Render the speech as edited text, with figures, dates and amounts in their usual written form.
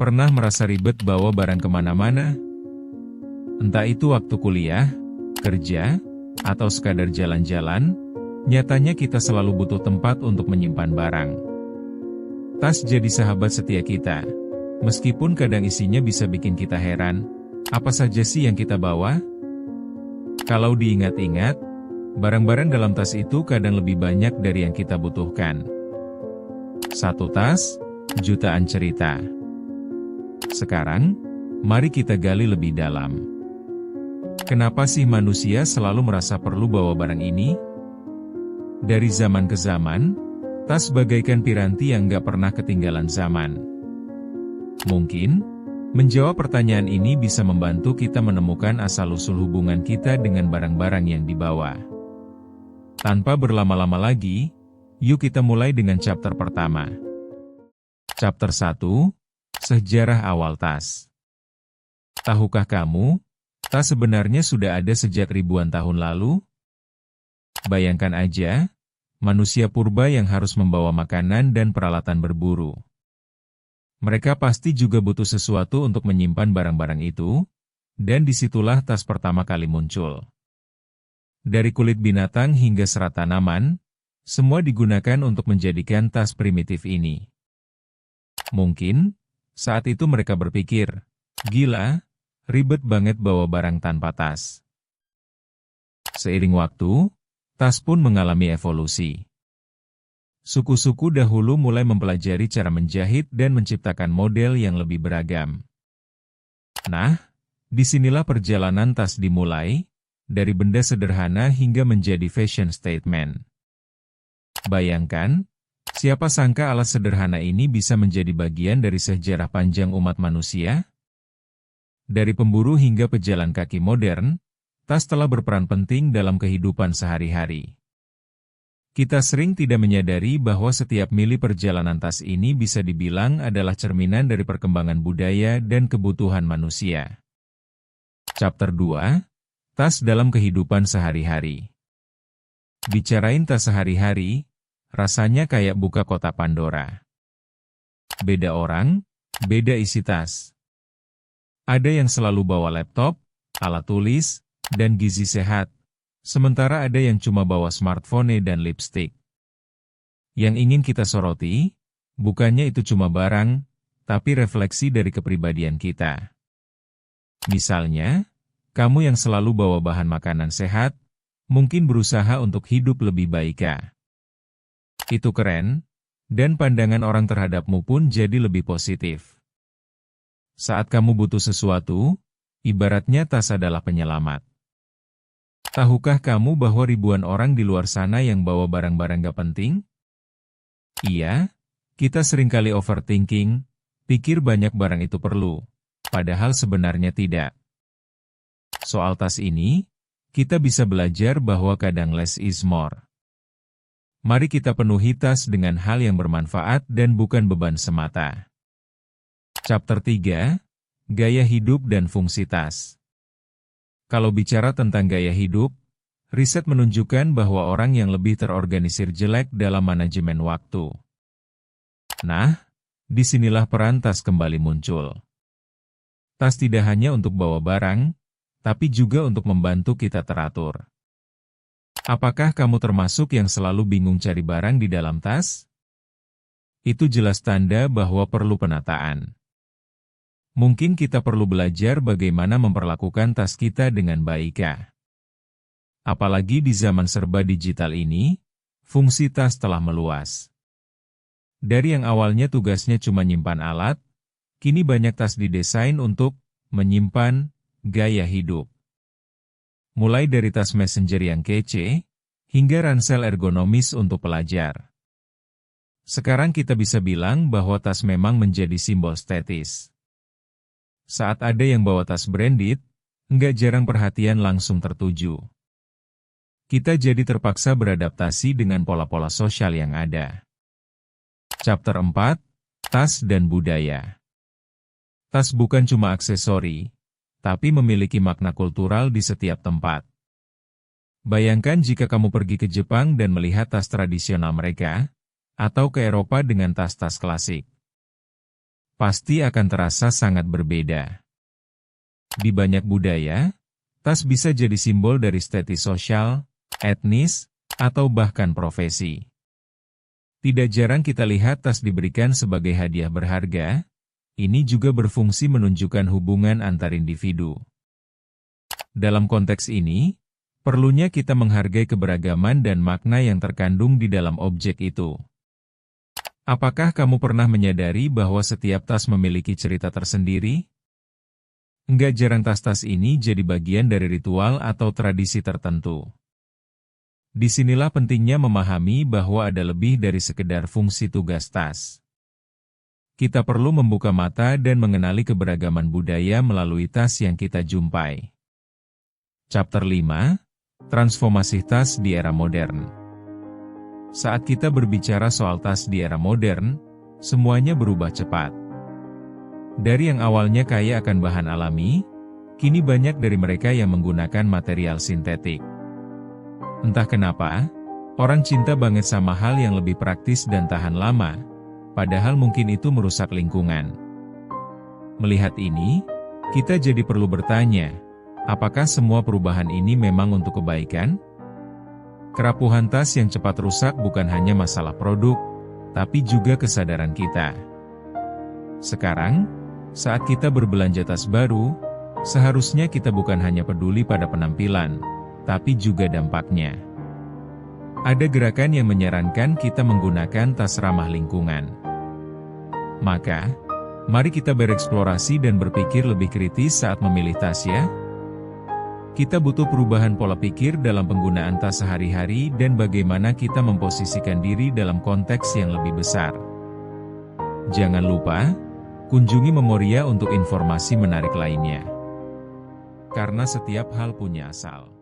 Pernah merasa ribet bawa barang kemana-mana? Entah itu waktu kuliah, kerja, atau sekadar jalan-jalan, nyatanya kita selalu butuh tempat untuk menyimpan barang. Tas jadi sahabat setia kita. Meskipun kadang isinya bisa bikin kita heran, apa saja sih yang kita bawa? Kalau diingat-ingat, barang-barang dalam tas itu kadang lebih banyak dari yang kita butuhkan. Satu tas, jutaan cerita. Sekarang, mari kita gali lebih dalam. Kenapa sih manusia selalu merasa perlu bawa barang ini? Dari zaman ke zaman, tas bagaikan piranti yang gak pernah ketinggalan zaman. Mungkin, menjawab pertanyaan ini bisa membantu kita menemukan asal-usul hubungan kita dengan barang-barang yang dibawa. Tanpa berlama-lama lagi, yuk kita mulai dengan chapter pertama. Chapter 1, Sejarah Awal Tas. Tahukah kamu, tas sebenarnya sudah ada sejak ribuan tahun lalu? Bayangkan aja, manusia purba yang harus membawa makanan dan peralatan berburu. Mereka pasti juga butuh sesuatu untuk menyimpan barang-barang itu, dan disitulah tas pertama kali muncul. Dari kulit binatang hingga serat tanaman, semua digunakan untuk menjadikan tas primitif ini. Mungkin, saat itu mereka berpikir, gila, ribet banget bawa barang tanpa tas. Seiring waktu, tas pun mengalami evolusi. Suku-suku dahulu mulai mempelajari cara menjahit dan menciptakan model yang lebih beragam. Nah, disinilah perjalanan tas dimulai, dari benda sederhana hingga menjadi fashion statement. Bayangkan, siapa sangka alat sederhana ini bisa menjadi bagian dari sejarah panjang umat manusia? Dari pemburu hingga pejalan kaki modern, tas telah berperan penting dalam kehidupan sehari-hari. Kita sering tidak menyadari bahwa setiap mili perjalanan tas ini bisa dibilang adalah cerminan dari perkembangan budaya dan kebutuhan manusia. Chapter 2, Tas dalam kehidupan sehari-hari. Bicarain tas sehari-hari, rasanya kayak buka kotak Pandora. Beda orang, beda isi tas. Ada yang selalu bawa laptop, alat tulis, dan gizi sehat, sementara ada yang cuma bawa smartphone dan lipstick. Yang ingin kita soroti, bukannya itu cuma barang, tapi refleksi dari kepribadian kita. Misalnya, kamu yang selalu bawa bahan makanan sehat, mungkin berusaha untuk hidup lebih baik. Itu keren, dan pandangan orang terhadapmu pun jadi lebih positif. Saat kamu butuh sesuatu, ibaratnya tas adalah penyelamat. Tahukah kamu bahwa ribuan orang di luar sana yang bawa barang-barang gak penting? Iya, kita seringkali overthinking, pikir banyak barang itu perlu, padahal sebenarnya tidak. Soal tas ini, kita bisa belajar bahwa kadang less is more. Mari kita penuhi tas dengan hal yang bermanfaat dan bukan beban semata. Chapter 3, Gaya Hidup dan Fungsi Tas. Kalau bicara tentang gaya hidup, riset menunjukkan bahwa orang yang lebih terorganisir jelek dalam manajemen waktu. Nah, disinilah peran tas kembali muncul. Tas tidak hanya untuk bawa barang, tapi juga untuk membantu kita teratur. Apakah kamu termasuk yang selalu bingung cari barang di dalam tas? Itu jelas tanda bahwa perlu penataan. Mungkin kita perlu belajar bagaimana memperlakukan tas kita dengan baik. Apalagi di zaman serba digital ini, fungsi tas telah meluas. Dari yang awalnya tugasnya cuma nyimpan alat, kini banyak tas didesain untuk menyimpan gaya hidup. Mulai dari tas messenger yang kece, hingga ransel ergonomis untuk pelajar. Sekarang kita bisa bilang bahwa tas memang menjadi simbol status. Saat ada yang bawa tas branded, nggak jarang perhatian langsung tertuju. Kita jadi terpaksa beradaptasi dengan pola-pola sosial yang ada. Chapter 4, Tas dan Budaya. Tas bukan cuma aksesori, tapi memiliki makna kultural di setiap tempat. Bayangkan jika kamu pergi ke Jepang dan melihat tas tradisional mereka, atau ke Eropa dengan tas-tas klasik. pasti akan terasa sangat berbeda. Di banyak budaya, tas bisa jadi simbol dari status sosial, etnis, atau bahkan profesi. Tidak jarang kita lihat tas diberikan sebagai hadiah berharga. Ini juga berfungsi menunjukkan hubungan antar individu. Dalam konteks ini, perlunya kita menghargai keberagaman dan makna yang terkandung di dalam objek itu. Apakah kamu pernah menyadari bahwa setiap tas memiliki cerita tersendiri? Enggak jarang tas-tas ini jadi bagian dari ritual atau tradisi tertentu. Disinilah pentingnya memahami bahwa ada lebih dari sekedar fungsi tugas tas. Kita perlu membuka mata dan mengenali keberagaman budaya melalui tas yang kita jumpai. Chapter 5, Transformasi Tas di Era Modern. Saat kita berbicara soal tas di era modern, semuanya berubah cepat. Dari yang awalnya kaya akan bahan alami, kini banyak dari mereka yang menggunakan material sintetik. Entah kenapa, orang cinta banget sama hal yang lebih praktis dan tahan lama, padahal mungkin itu merusak lingkungan. Melihat ini, kita jadi perlu bertanya, apakah semua perubahan ini memang untuk kebaikan? Kerapuhan tas yang cepat rusak bukan hanya masalah produk, tapi juga kesadaran kita. Sekarang, saat kita berbelanja tas baru, seharusnya kita bukan hanya peduli pada penampilan, tapi juga dampaknya. Ada gerakan yang menyarankan kita menggunakan tas ramah lingkungan. Maka, mari kita bereksplorasi dan berpikir lebih kritis saat memilih tas ya. Kita butuh perubahan pola pikir dalam penggunaan tas sehari-hari dan bagaimana kita memposisikan diri dalam konteks yang lebih besar. Jangan lupa, kunjungi Memoria untuk informasi menarik lainnya. Karena setiap hal punya asal.